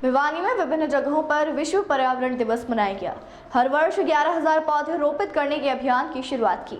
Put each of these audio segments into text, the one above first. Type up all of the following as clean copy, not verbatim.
भिवानी में विभिन्न जगहों पर विश्व पर्यावरण दिवस मनाया गया। हर वर्ष 11,000 पौधे रोपित करने के अभियान की शुरुआत की।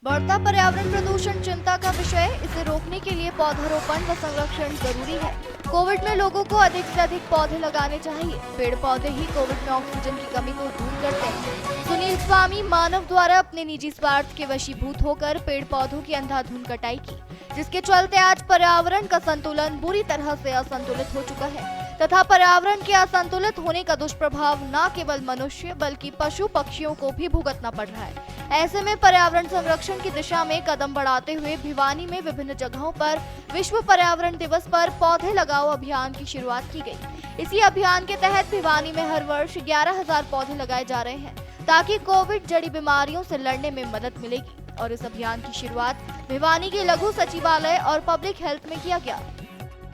बढ़ता पर्यावरण प्रदूषण चिंता का विषय, इसे रोकने के लिए पौधारोपण व संरक्षण जरूरी है। कोविड में लोगों को अधिक से अधिक पौधे लगाने चाहिए। पेड़ पौधे ही कोविड में ऑक्सीजन की कमी को दूर करते हैं। सुनील स्वामी मानव द्वारा अपने निजी स्वार्थ के वशीभूत होकर पेड़ पौधों की अंधाधुंध कटाई की, जिसके चलते आज पर्यावरण का संतुलन बुरी तरह से असंतुलित हो चुका है तथा पर्यावरण के असंतुलित होने का दुष्प्रभाव न केवल मनुष्य बल्कि पशु पक्षियों को भी भुगतना पड़ रहा है। ऐसे में पर्यावरण संरक्षण की दिशा में कदम बढ़ाते हुए भिवानी में विभिन्न जगहों पर विश्व पर्यावरण दिवस पर पौधे लगाओ अभियान की शुरुआत की गई। इसी अभियान के तहत भिवानी में हर वर्ष 11,000 पौधे लगाए जा रहे हैं ताकि कोविड जड़ी बीमारियों से लड़ने में मदद मिलेगी। और इस अभियान की शुरुआत भिवानी के लघु सचिवालय और पब्लिक हेल्थ में किया गया।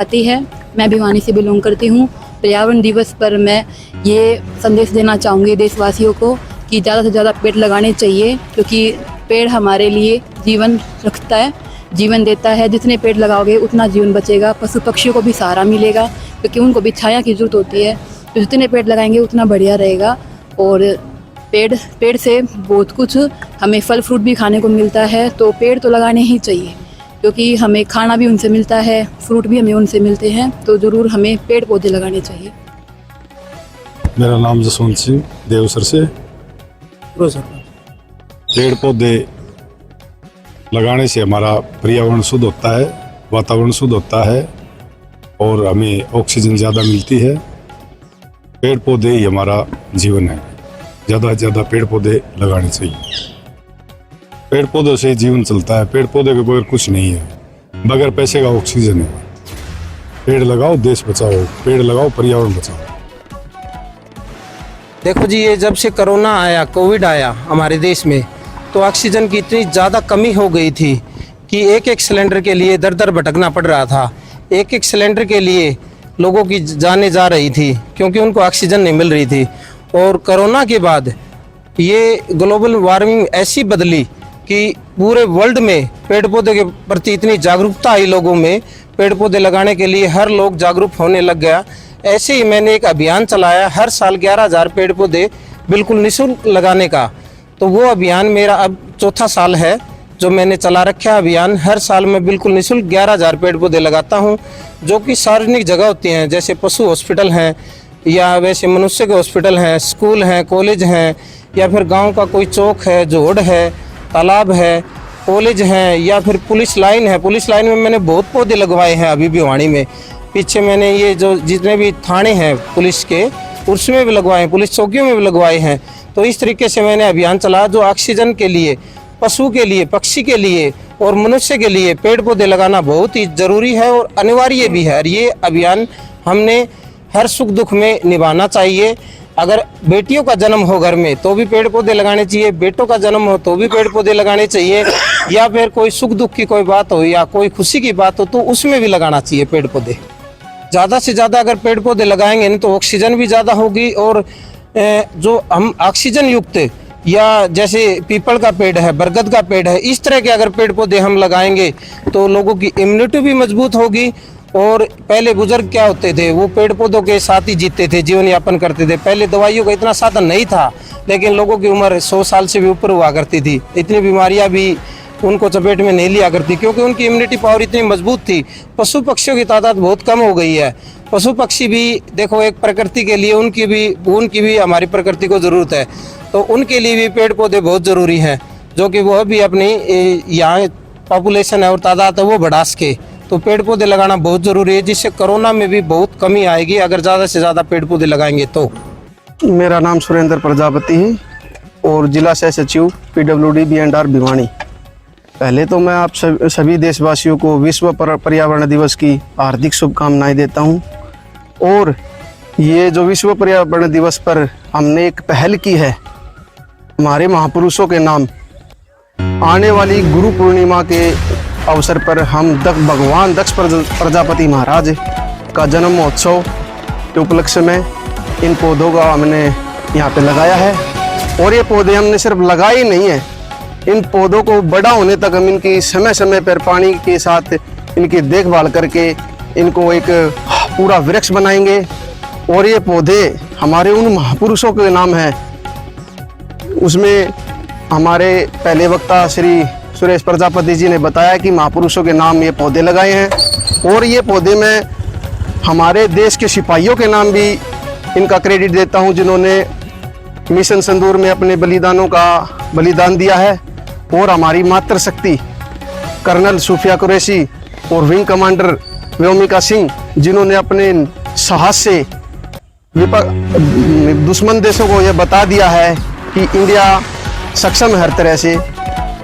आती है, मैं भिवानी से बिलोंग करती हूँ। पर्यावरण दिवस पर मैं ये संदेश देना चाहूँगी देशवासियों को कि ज़्यादा से ज़्यादा पेड़ लगाने चाहिए, क्योंकि पेड़ हमारे लिए जीवन रखता है, जीवन देता है। जितने पेड़ लगाओगे उतना जीवन बचेगा, पशु पक्षियों को भी सहारा मिलेगा, क्योंकि उनको भी छाया की जरूरत होती है। तो जितने पेड़ लगाएंगे उतना बढ़िया रहेगा। और पेड़ से बहुत कुछ हमें फल फ्रूट भी खाने को मिलता है, तो पेड़ तो लगाने ही चाहिए, क्योंकि हमें खाना भी उनसे मिलता है, फ्रूट भी हमें उनसे मिलते हैं। तो ज़रूर हमें पेड़ पौधे लगाने चाहिए। मेरा नाम जसवंत सिंह, देवसर से। पेड़ पौधे लगाने से हमारा पर्यावरण शुद्ध होता है, वातावरण शुद्ध होता है और हमें ऑक्सीजन ज़्यादा मिलती है। पेड़ पौधे ही हमारा जीवन है। ज़्यादा से ज़्यादा पेड़ पौधे लगाने चाहिए। पेड़ पौधों से जीवन चलता है। पेड़ पौधे के बगैर कुछ नहीं है। बगैर पैसे का ऑक्सीजन है। पेड़ लगाओ, देश बचाओ। पेड़ लगाओ, पर्यावरण बचाओ। देखो जी, ये जब से कोरोना आया, कोविड आया हमारे देश में, तो ऑक्सीजन की इतनी ज़्यादा कमी हो गई थी कि एक एक सिलेंडर के लिए दर दर भटकना पड़ रहा था। एक एक सिलेंडर के लिए लोगों की जानें जा रही थी, क्योंकि उनको ऑक्सीजन नहीं मिल रही थी। और कोरोना के बाद ये ग्लोबल वार्मिंग ऐसी बदली कि पूरे वर्ल्ड में पेड़ पौधे के प्रति इतनी जागरूकता आई लोगों में, पेड़ पौधे लगाने के लिए हर लोग जागरूक होने लग गया। ऐसे ही मैंने एक अभियान चलाया, हर साल 11,000 पेड़ पौधे बिल्कुल निःशुल्क लगाने का। तो वो अभियान मेरा अब चौथा साल है जो मैंने चला रखा है अभियान। हर साल मैं बिल्कुल निःशुल्क 11,000 पेड़ पौधे लगाता हूँ, जो कि सार्वजनिक जगह होती हैं, जैसे पशु हॉस्पिटल हैं या वैसे मनुष्य के हॉस्पिटल हैं, स्कूल हैं, कॉलेज हैं, या फिर गाँव का कोई चौक है, जोड़ है, तालाब है, कॉलेज हैं, या फिर पुलिस लाइन है। पुलिस लाइन में मैंने बहुत पौधे लगवाए हैं अभी भिवानी में। पीछे मैंने ये जो जितने भी थाने हैं पुलिस के, उसमें भी लगवाए हैं, पुलिस चौकियों में भी लगवाए हैं। तो इस तरीके से मैंने अभियान चलाया, जो ऑक्सीजन के लिए, पशु के लिए, पक्षी के लिए और मनुष्य के लिए पेड़ पौधे लगाना बहुत ही ज़रूरी है और अनिवार्य भी है। और ये अभियान हमने हर सुख दुख में निभाना चाहिए। अगर बेटियों का जन्म हो घर में तो भी पेड़ पौधे लगाने चाहिए, बेटों का जन्म हो तो भी पेड़ पौधे लगाने चाहिए, या फिर कोई सुख दुख की कोई बात हो या कोई खुशी की बात हो तो उसमें भी लगाना चाहिए पेड़ पौधे। ज़्यादा से ज़्यादा अगर पेड़ पौधे लगाएंगे ना तो ऑक्सीजन भी ज़्यादा होगी। और जो हम ऑक्सीजन युक्त, या जैसे पीपल का पेड़ है, बरगद का पेड़ है, इस तरह के अगर पेड़ पौधे हम लगाएंगे तो लोगों की इम्यूनिटी भी मजबूत होगी। और पहले बुजुर्ग क्या होते थे, वो पेड़ पौधों के साथ ही जीते थे, जीवन यापन करते थे। पहले दवाइयों का इतना साधन नहीं था, लेकिन लोगों की उम्र 100 साल से भी ऊपर हुआ करती थी। इतनी बीमारियां भी उनको चपेट में नहीं लिया करती, क्योंकि उनकी इम्यूनिटी पावर इतनी मजबूत थी। पशु पक्षियों की तादाद बहुत कम हो गई है। पशु पक्षी भी देखो एक प्रकृति के लिए, उनकी भी हमारी प्रकृति को ज़रूरत है, तो उनके लिए भी पेड़ पौधे बहुत ज़रूरी हैं, जो कि वह भी अपनी यहाँ पॉपुलेशन है और तादाद है वो बढ़ा सके। तो पेड़ पौधे लगाना बहुत ज़रूरी है, जिससे कोरोना में भी बहुत कमी आएगी अगर ज़्यादा से ज़्यादा पेड़ पौधे लगाएंगे तो। मेरा नाम सुरेंद्र प्रजापति है और जिला सह सचिव PWD B&R भिवानी। पहले तो मैं आप सभी देशवासियों को विश्व पर्यावरण दिवस की हार्दिक शुभकामनाएं देता हूं। और ये जो विश्व पर्यावरण दिवस पर हमने एक पहल की है, हमारे महापुरुषों के नाम, आने वाली गुरु पूर्णिमा के अवसर पर हम भगवान दक्ष प्रजापति महाराज का जन्म महोत्सव के उपलक्ष्य में इन पौधों का हमने यहाँ पे लगाया है। और ये पौधे हमने सिर्फ लगाए नहीं है, इन पौधों को बड़ा होने तक हम इनकी समय समय पर पानी के साथ इनकी देखभाल करके इनको एक पूरा वृक्ष बनाएंगे और ये पौधे हमारे उन महापुरुषों के नाम हैं। उसमें हमारे पहले वक्ता श्री सुरेश प्रजापति जी ने बताया कि महापुरुषों के नाम ये पौधे लगाए हैं, और ये पौधे मैं हमारे देश के सिपाहियों के नाम भी इनका क्रेडिट देता हूं, जिन्होंने मिशन संदूर में अपने बलिदानों का बलिदान दिया है। और हमारी मातृशक्ति कर्नल सूफिया कुरैशी और विंग कमांडर व्योमिका सिंह, जिन्होंने अपने साहस से दुश्मन देशों को यह बता दिया है कि इंडिया सक्षम है हर तरह से।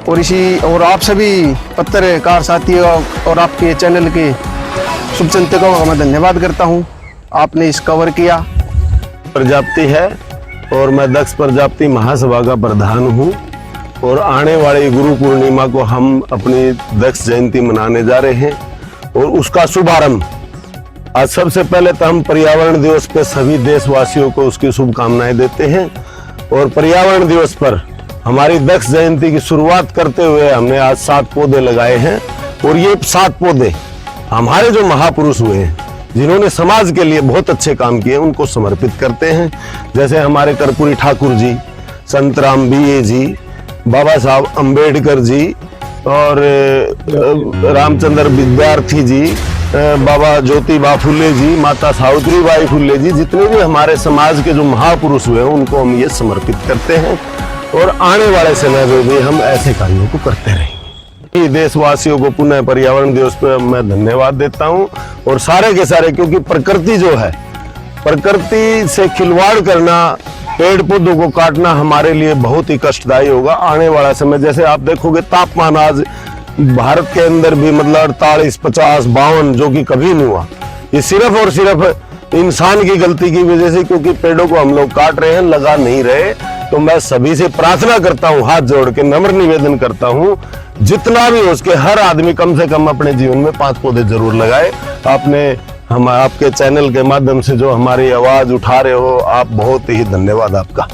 और आप सभी पत्रकार साथियों और आपके चैनल के शुभचिंतकों का मैं धन्यवाद करता हूं, आपने इस कवर किया। प्रजापति है और मैं दक्ष प्रजापति महासभा का प्रधान हूं, और आने वाली गुरु पूर्णिमा को हम अपनी दक्ष जयंती मनाने जा रहे हैं, और उसका शुभारंभ आज सबसे पहले तो हम पर्यावरण दिवस पे सभी देशवासियों को उसकी शुभकामनाएं देते हैं। और पर्यावरण दिवस पर हमारी दक्ष जयंती की शुरुआत करते हुए हमने आज 7 पौधे लगाए हैं, और ये 7 पौधे हमारे जो महापुरुष हुए हैं, जिन्होंने समाज के लिए बहुत अच्छे काम किए, उनको समर्पित करते हैं। जैसे हमारे कर्पूरी ठाकुर जी, संत राम बीए जी, बाबा साहब अंबेडकर जी, और रामचंद्र विद्यार्थी जी, बाबा ज्योतिबा फुले जी, माता सावित्रीबाई फुले जी, जितने भी हमारे समाज के जो महापुरुष हुए हैं, उनको हम ये समर्पित करते हैं। और आने वाले समय में भी हम ऐसे कार्यों को करते रहेंगे। देशवासियों को पुनः पर्यावरण दिवस पर मैं धन्यवाद देता हूं, और सारे के सारे, क्योंकि प्रकृति जो है, प्रकृति से खिलवाड़ करना, पेड़ पौधों को काटना हमारे लिए बहुत ही कष्टदायी होगा। आने वाला समय जैसे आप देखोगे, तापमान आज भारत के अंदर भी मतलब 48, 50, 52 जो कि कभी नहीं हुआ, ये सिर्फ और सिर्फ इंसान की गलती की वजह से, क्योंकि पेड़ों को हम लोग काट रहे हैं, लगा नहीं रहे। तो मैं सभी से प्रार्थना करता हूँ, हाथ जोड़ के नम्र निवेदन करता हूँ, जितना भी हो सके हर आदमी कम से कम अपने जीवन में 5 पौधे जरूर लगाए। आपके चैनल के माध्यम से जो हमारी आवाज उठा रहे हो, आप बहुत ही धन्यवाद आपका।